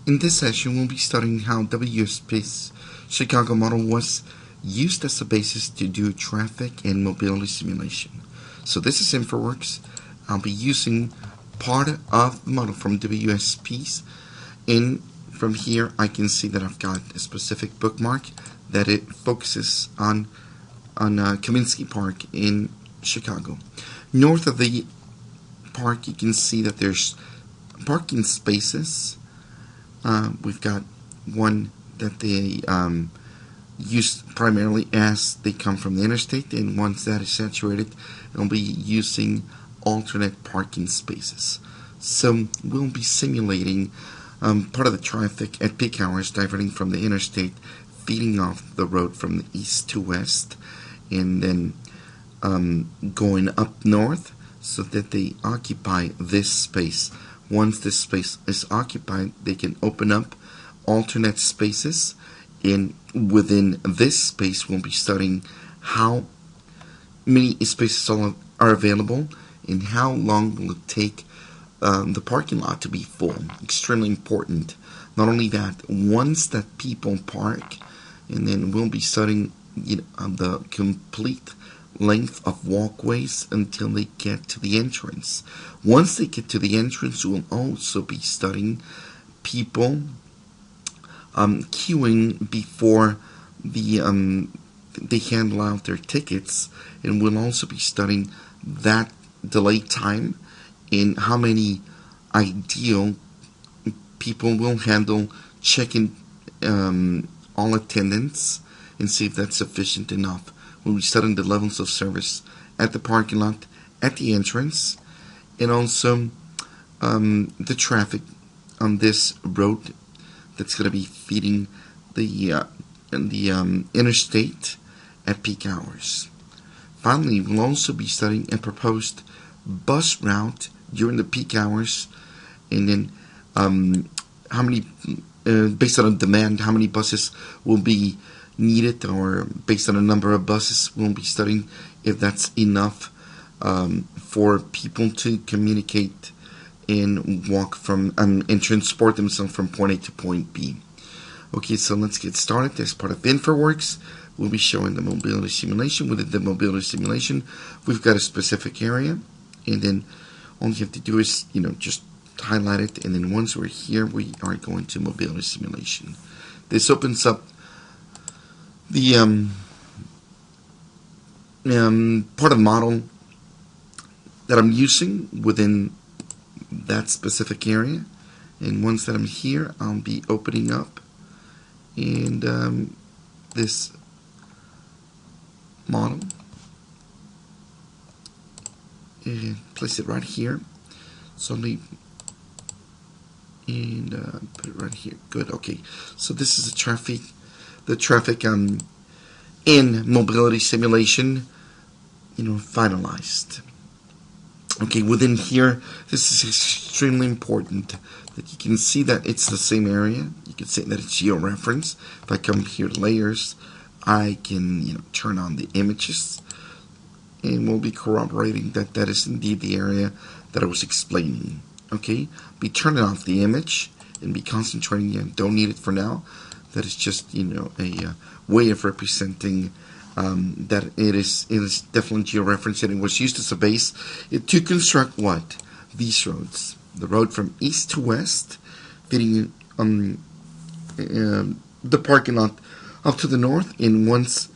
In this session, we'll be studying how WSP's Chicago model was used as a basis to do traffic and mobility simulation. So this is InfoWorks. I'll be using part of the model from WSP's, and from here I can see that I've got a specific bookmark that it focuses on Kaminsky Park in Chicago. North of the park, you can see that there's parking spaces. We've got one that they use primarily as they come from the interstate, and once that is saturated, they'll be using alternate parking spaces. So we'll be simulating part of the traffic at peak hours diverting from the interstate, feeding off the road from the east to west, and then going up north so that they occupy this space. Once this space is occupied, they can open up alternate spaces, and within this space we'll be studying how many spaces are available and how long will it take the parking lot to be full. Extremely important. Not only that, once that people park, and then we'll be studying the complete length of walkways until they get to the entrance. Once they get to the entrance, we'll also be studying people queuing before they handle out their tickets, and we'll also be studying that delay time and how many ideal people will handle checking all attendance and see if that's sufficient enough. We'll be studying the levels of service at the parking lot, at the entrance, and also the traffic on this road that's going to be feeding the interstate at peak hours. Finally, we'll also be studying a proposed bus route during the peak hours, and then how many, based on demand, how many buses will be needed, or based on a number of buses, we'll be studying if that's enough for people to communicate and walk from and transport themselves from point A to point B. Okay, so let's get started. As part of InfoWorks, we'll be showing the mobility simulation. Within the mobility simulation, we've got a specific area, and then all you have to do is just highlight it, and then once we're here, we are going to mobility simulation. This opens up the part of the model that I'm using within that specific area, and once that I'm here, I'll be opening up and this model and place it right here. So let me put it right here. Good. Okay. So this is the traffic in mobility simulation, finalized. Okay, within here, this is extremely important that you can see that it's the same area. You can see that it's georeference. If I come here to layers, I can turn on the images, and we'll be corroborating that that is indeed the area that I was explaining. Okay, be turning off the image and be concentrating. Don't need it for now. That is just a way of representing that it is definitely georeferenced, and it was used as a base to construct what? These roads. The road from east to west, fitting the parking lot up to the north, and once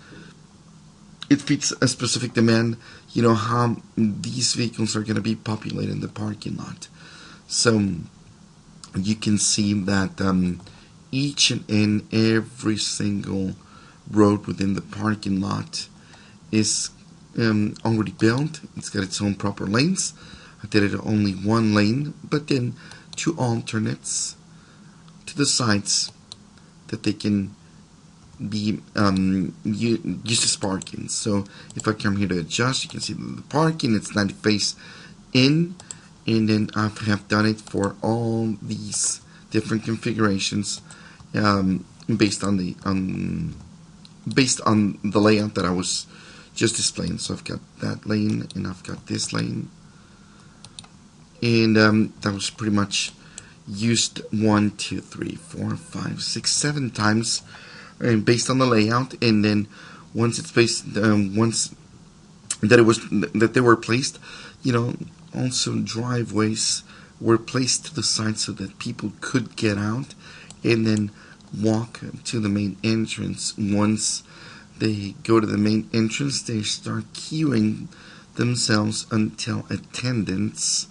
it fits a specific demand, how these vehicles are going to be populating the parking lot. So you can see that each and every single road within the parking lot is already built. It's got its own proper lanes. I did it only one lane, but then two alternates to the sides that they can be used as parking. So if I come here to adjust, you can see the parking, it's 90 face in, and then I have done it for all these different configurations based on the layout that I was just displaying. So I've got that lane, and I've got this lane, and that was pretty much used 1, 2, 3, 4, 5, 6, 7 times, and based on the layout. And then once it's based, once that they were placed, also driveways were placed to the side so that people could get out and then walk to the main entrance. Once they go to the main entrance, they start queuing themselves until attendants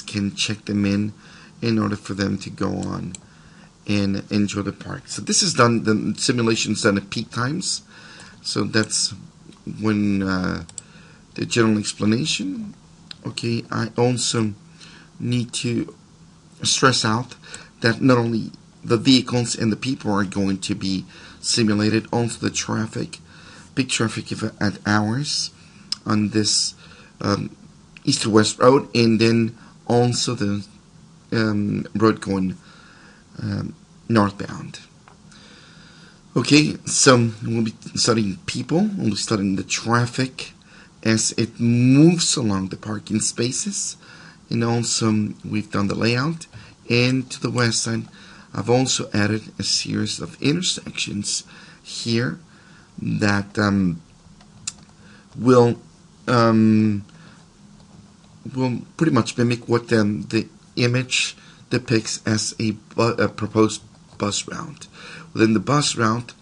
can check them in order for them to go on and enjoy the park. So this is done, the simulation's done at peak times. So that's when the general explanation. Okay, I also need to stress out that not only the vehicles and the people are going to be simulated, also the traffic, big traffic at hours on this east to west road, and then also the road going northbound. Okay, so we'll be studying people, we'll be studying the traffic as it moves along the parking spaces, and also we've done the layout. And to the west side, I've also added a series of intersections here that will pretty much mimic what the image depicts as a proposed bus route. Within the bus route,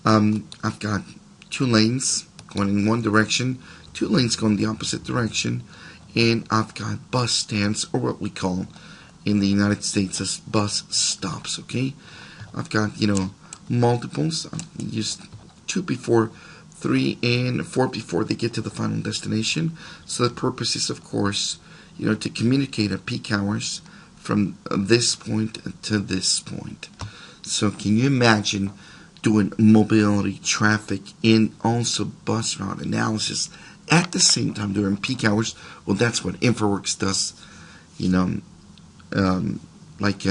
I've got 2 lanes going in one direction, 2 lanes going the opposite direction, and I've got bus stands, or what we call in the United States as bus stops. Okay, I've got multiples. I've used 2 before 3 and 4 before they get to the final destination. So the purpose is, of course, to communicate at peak hours from this point to this point. So can you imagine doing mobility, traffic, and also bus route analysis at the same time during peak hours? Well, that's what InfoWorks does, like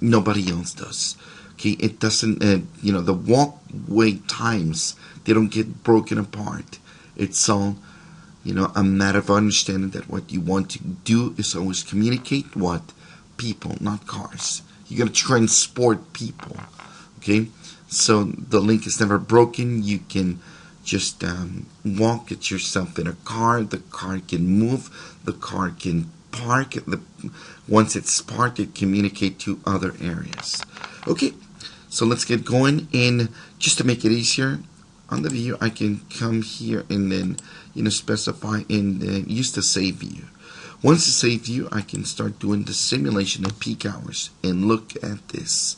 nobody else does. Okay, it doesn't, the walkway times, they don't get broken apart. It's all, a matter of understanding that what you want to do is always communicate what? People, not cars. You're going to transport people. Okay, so the link is never broken. You can just walk it yourself in a car. The car can move. The car can park. Once it's parked, it communicate to other areas. Okay, so let's get going. And just to make it easier on the view, I can come here and then specify and use the save view. Once the save view, I can start doing the simulation at peak hours. And look at this.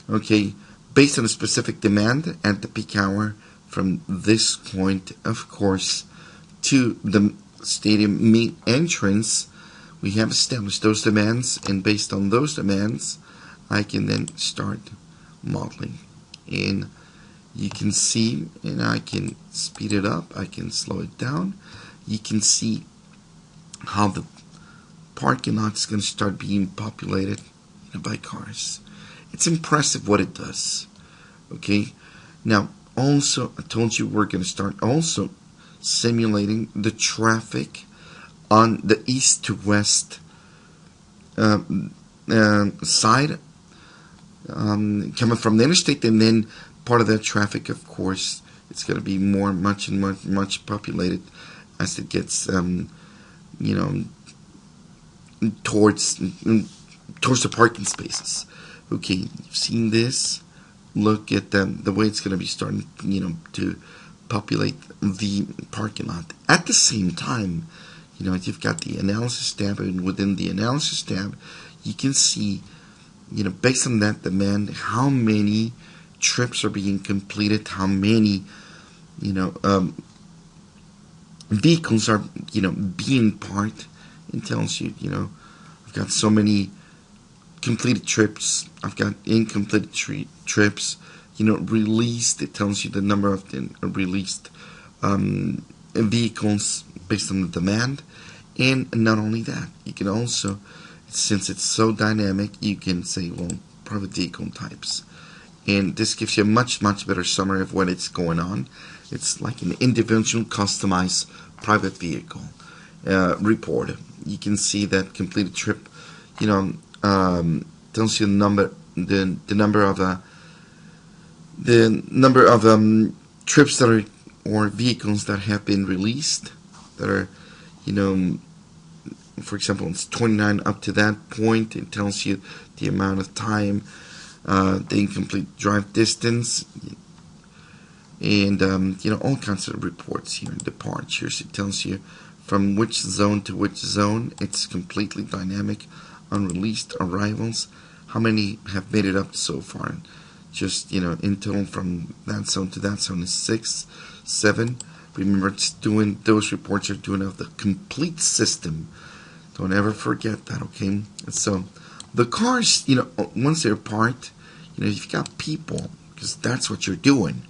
Okay, based on a specific demand at the peak hour, from this point, of course, to the stadium main entrance, we have established those demands, and based on those demands, I can then start modeling. And you can see, and I can speed it up, I can slow it down. You can see how the parking lot is going to start being populated by cars. It's impressive what it does. Okay, now also I told you we're going to start also simulating the traffic on the east to west side, coming from the interstate, and then part of that traffic, of course, it's going to be much populated as it gets towards the parking spaces. Okay, you've seen this. Look at the way it's going to be starting, to populate the parking lot. At the same time, you've got the analysis tab, and within the analysis tab, you can see, based on that demand, how many trips are being completed, how many, vehicles are, being parked. It tells you, I've got so many completed trips, I've got incomplete trips, released. It tells you the number of released vehicles based on the demand. And not only that, you can also, since it's so dynamic, you can say, well, private vehicle types. And this gives you a much better summary of what it's going on. It's like an individual customized private vehicle report. You can see that completed trip, you know, tells you the number of trips that are, or vehicles that have been released, that are, you know, for example, it's 29 up to that point. It tells you the amount of time, the incomplete drive distance, and you know, all kinds of reports here. Departures, it tells you from which zone to which zone. It's completely dynamic. Unreleased arrivals, how many have made it up so far? Just, you know, in total from that zone to that zone is 6, 7. Remember, it's doing, those reports are doing of the complete system. Don't ever forget that, okay? So the cars, you know, once they're parked, you know, you've got people, because that's what you're doing.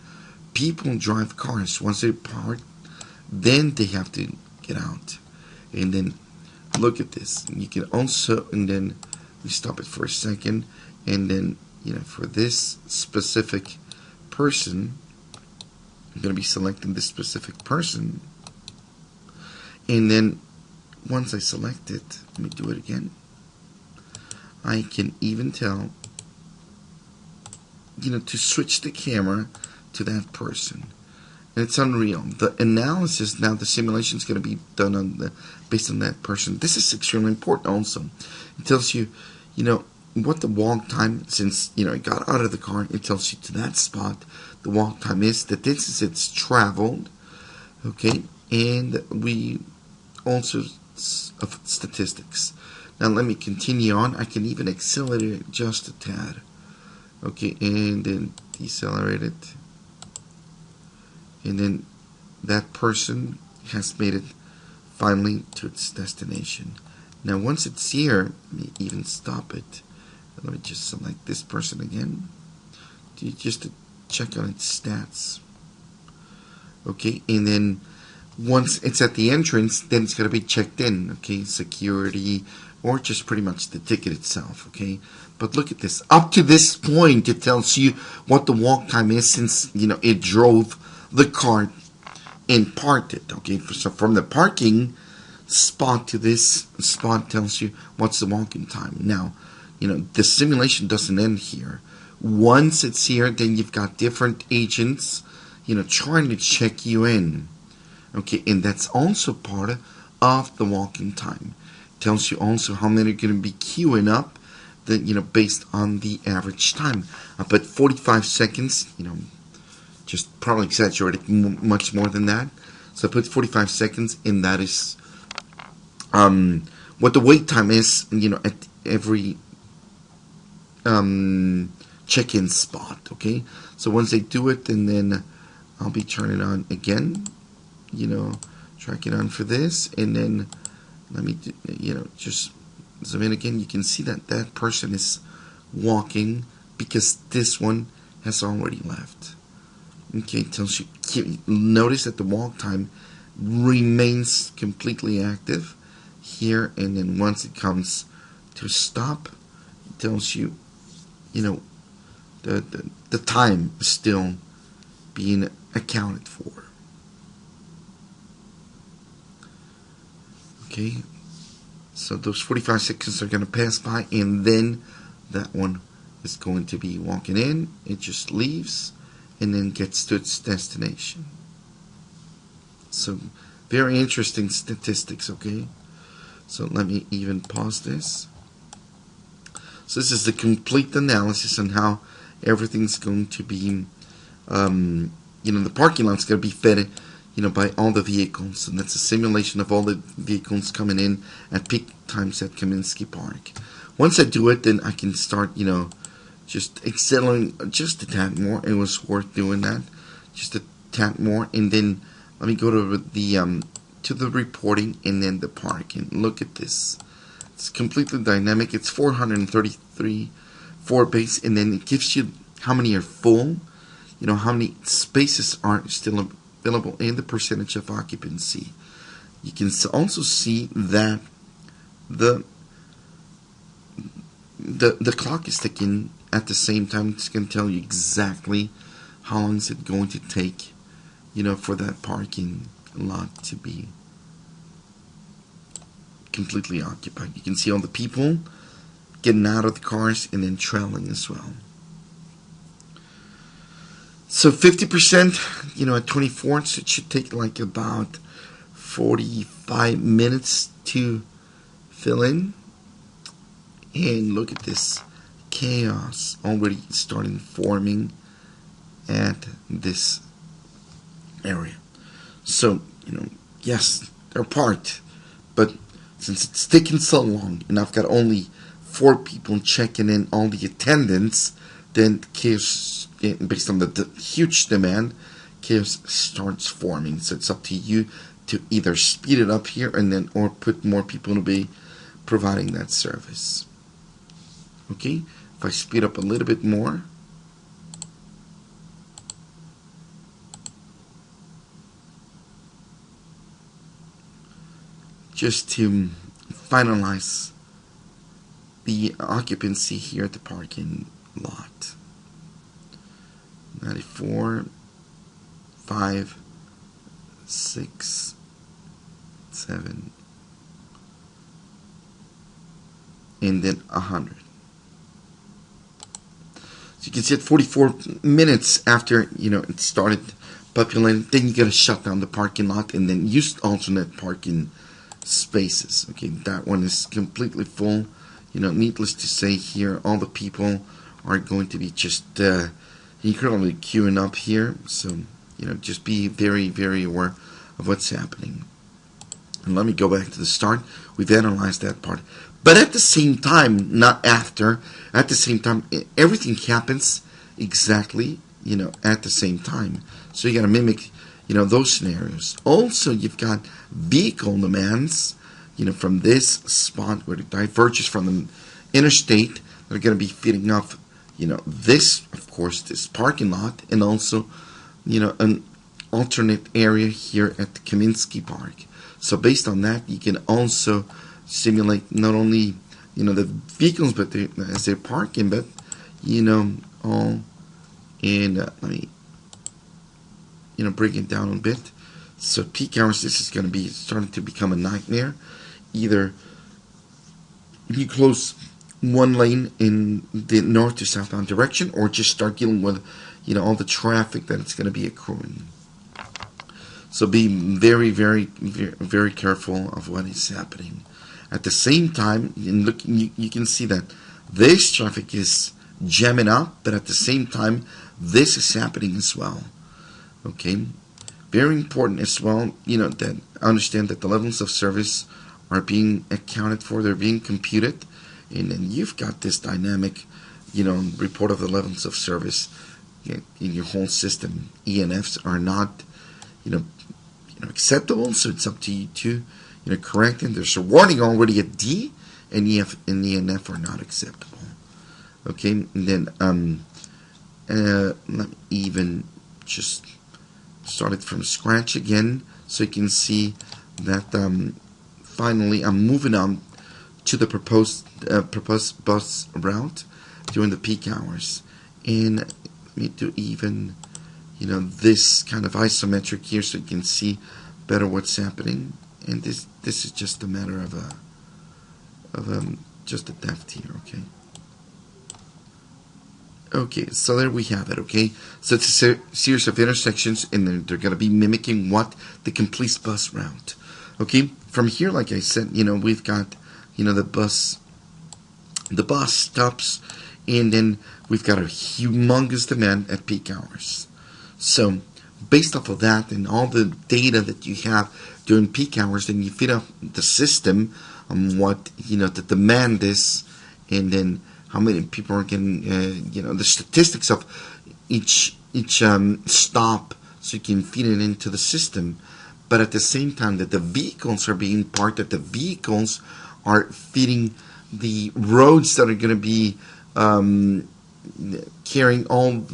People drive cars. Once they're parked, then they have to get out. And then look at this. You can also, and then we stop it for a second, and then, you know, for this specific person, I'm going to be selecting this specific person, and then once I select it, let me do it again. I can even tell, you know, to switch the camera to that person. And it's unreal. The analysis now, the simulation is going to be done on based on that person. This is extremely important also. It tells you, you know, what the walk time, since, you know, it got out of the car, it tells you to that spot the walk time is, the distance it's traveled, okay, and we also of statistics. Now let me continue on. I can even accelerate it just a tad, okay, and then decelerate it. And then that person has made it finally to its destination. Now once it's here, let me even stop it. Let me just select this person again, just to check on its stats. Okay, and then once it's at the entrance, then it's going to be checked in. Okay, security, or just pretty much the ticket itself. Okay, but look at this. Up to this point, it tells you what the walk time is, since, you know, it drove the car and parked it. Okay, so from the parking spot to this spot tells you what's the walking time. Now, you know, the simulation doesn't end here. Once it's here, then you've got different agents, you know, trying to check you in. Okay, and that's also part of the walking time. It tells you also how many are going to be queuing up, that, you know, based on the average time. I put 45 seconds, you know, just probably exaggerated much more than that. So I put 45 seconds, and that is what the wait time is, you know, at every check-in spot. Okay, so once they do it, and then I'll be turning on again, you know, track it on for this, and then let me, you know, just zoom in again. You can see that that person is walking because this one has already left. Okay, tells you, notice that the walk time remains completely active here, and then once it comes to stop, it tells you, you know, the time is still being accounted for. Okay, so those 45 seconds are going to pass by, and then that one is going to be walking in. It just leaves and then gets to its destination. So very interesting statistics. Okay, so let me even pause this. So this is the complete analysis on how everything's going to be, you know, the parking lot's going to be fed, you know, by all the vehicles, and that's a simulation of all the vehicles coming in at peak times at Kaminsky Park. Once I do it, then I can start, you know, just accelerating just a tad more. It was worth doing that, just a tad more, and then let me go to the reporting and then the parking. Look at this. It's completely dynamic. It's 433 for base, and then it gives you how many are full, you know, how many spaces are still available, and the percentage of occupancy. You can also see that the clock is ticking at the same time. It's going to tell you exactly how long is it going to take, you know, for that parking lot to be completely occupied. You can see all the people getting out of the cars, and then traveling as well. So 50%, at 24, so it should take like about 45 minutes to fill in. And look at this chaos already starting forming at this area. So, yes, they're parked, but since it's taking so long and I've got only 4 people checking in all the attendance, then chaos, based on the huge demand, chaos starts forming. So it's up to you to either speed it up here and then or put more people to be providing that service. Okay, if I speed up a little bit more, just to finalize the occupancy here at the parking lot. 94, 5, 6, 7, and then 100. So you can see at 44 minutes after it started populating, then you gotta shut down the parking lot and then use alternate parking spaces. Okay, that one is completely full. Needless to say here, all the people are going to be just incredibly queuing up here. So, just be very, very aware of what's happening. And let me go back to the start. We've analyzed that part. But at the same time, not after, at the same time, everything happens exactly, at the same time. So you got to mimic, those scenarios. Also, you've got vehicle demands, from this spot where it diverges from the interstate that are going to be feeding off, this, of course, this parking lot, and also, an alternate area here at the Kaminsky Park. So based on that, you can also simulate not only, the vehicles, but as they're parking, but, all in, let me, bring it down a bit. So peak hours, this is going to be starting to become a nightmare. Either you close one lane in the north to southbound direction, or just start dealing with, all the traffic that it's going to be accruing. So be very, very, very, very careful of what is happening. At the same time, you can see that this traffic is jamming up, but at the same time, this is happening as well. Okay, very important as well. That understand that the levels of service are being accounted for; they're being computed, and then you've got this dynamic, report of the levels of service in your whole system. ENFs are not, acceptable, so it's up to you to, correct them. There's a warning already at D, and EF and ENF are not acceptable. Okay, and then let me even just start it from scratch again, so you can see that finally I'm moving on to the proposed bus route during the peak hours, and let me do even this kind of isometric here, so you can see better what's happening. And this is just a matter of just a depth here. Okay, so there we have it. Okay, so it's a series of intersections, and they're going to be mimicking what the complete bus route. Okay, from here, like I said, we've got the bus stops, and then we've got a humongous demand at peak hours. So based off of that and all the data that you have during peak hours, then you feed up the system on what the demand is, and then how many people are getting the statistics of each stop, so you can feed it into the system. But at the same time that the vehicles are being parked, that the vehicles are feeding the roads that are going to be carrying all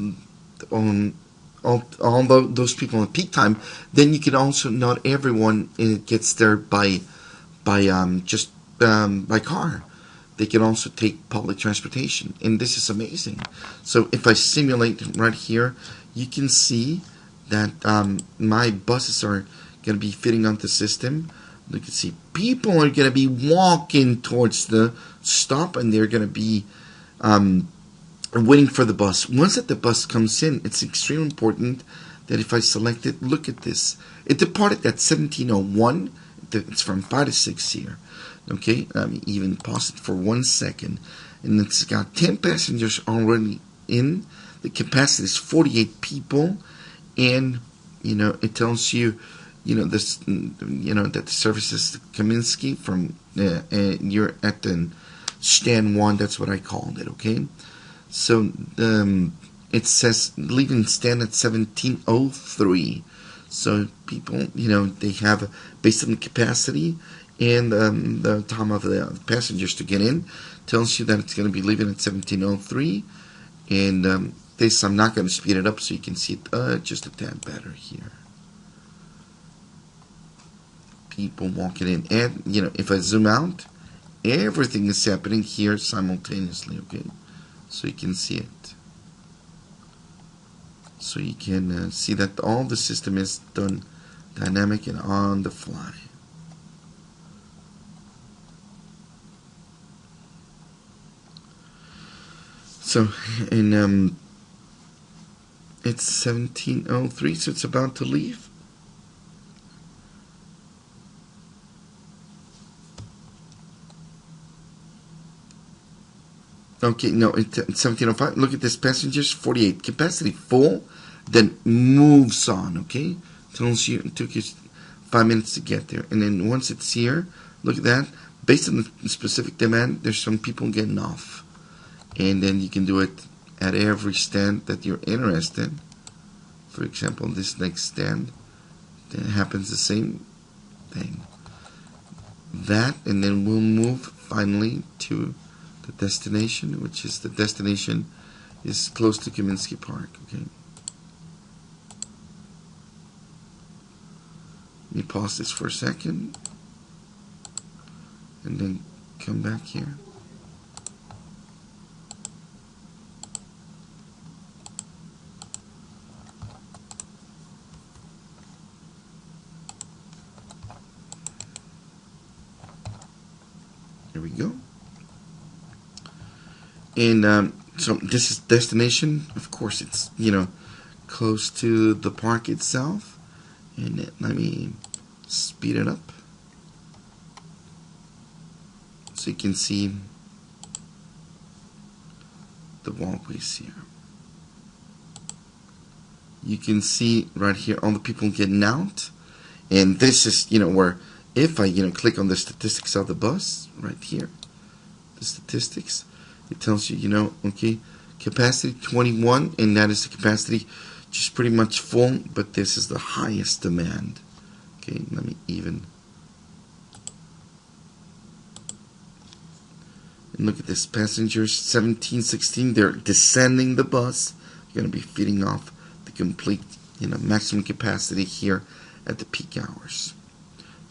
those people at peak time, then you can also, not everyone gets there by car. They can also take public transportation, and this is amazing. So if I simulate right here, you can see that my buses are going to be fitting onto the system, You can see people are going to be walking towards the stop, and they're going to be waiting for the bus. Once that the bus comes in, it's extremely important that if I select it, look at this. It departed at 17:01. It's from 5 to 6 here. Okay, even pause it for 1 second, and it's got 10 passengers already in. The capacity is 48 people, and it tells you, this, that the service is Kaminsky from. You're at the stand 1. That's what I called it. Okay, so it says leaving stand at 17:03. So people, they have, based on the capacity and the time of the passengers to get in, tells you that it's going to be leaving at 17:03. And this, I'm not going to speed it up so you can see it just a tad better here. People walking in, and if I zoom out, everything is happening here simultaneously. Okay, so you can see it. So you can see that all the system is done dynamic and on the fly. So, and it's 17:03, so it's about to leave. Okay, no, it's 17:05. Look at this, passengers 48, capacity full, then moves on. Okay, tells you it took you 5 minutes to get there, and then once it's here, look at that. Based on the specific demand, there's some people getting off, and then you can do it at every stand that you're interested in. For example, this next stand, then it happens the same thing. That, and then we'll move finally to the destination, which is the destination is close to Kaminsky Park. Okay. Let me pause this for a second, and then come back here. There we go. And so this is destination. Of course, it's close to the park itself. And let me speed it up so you can see the walkways here. You can see right here all the people getting out, and this is where if I click on the statistics of the bus right here, the statistics, it tells you okay, capacity 21, and that is the capacity just pretty much full, but this is the highest demand. Okay, let me even, and look at this, passengers 17, 16, they're descending the bus. You're going to be feeding off the complete maximum capacity here at the peak hours.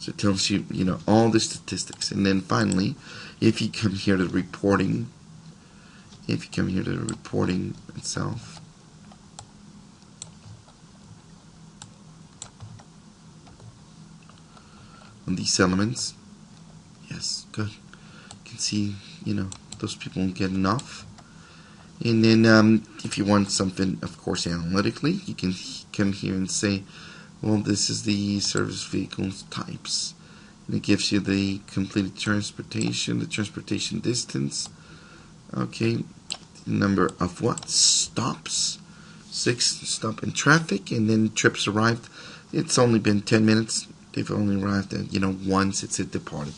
So it tells you all the statistics. And then finally, if you come here to the reporting, itself, on these elements, yes, good. You can see those people getting off. And then if you want something, of course, analytically, you can come here and say, well, this is the service vehicles types, and it gives you the completed transportation, the transportation distance, okay, the number of what stops, 6 stop in traffic, and then trips arrived. It's only been 10 minutes. They've only arrived at once it's departed.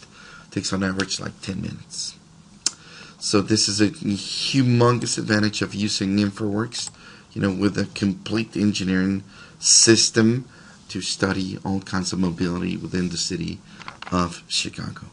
It takes on average like 10 minutes. So this is a humongous advantage of using InfraWorks, with a complete engineering system to study all kinds of mobility within the city of Chicago.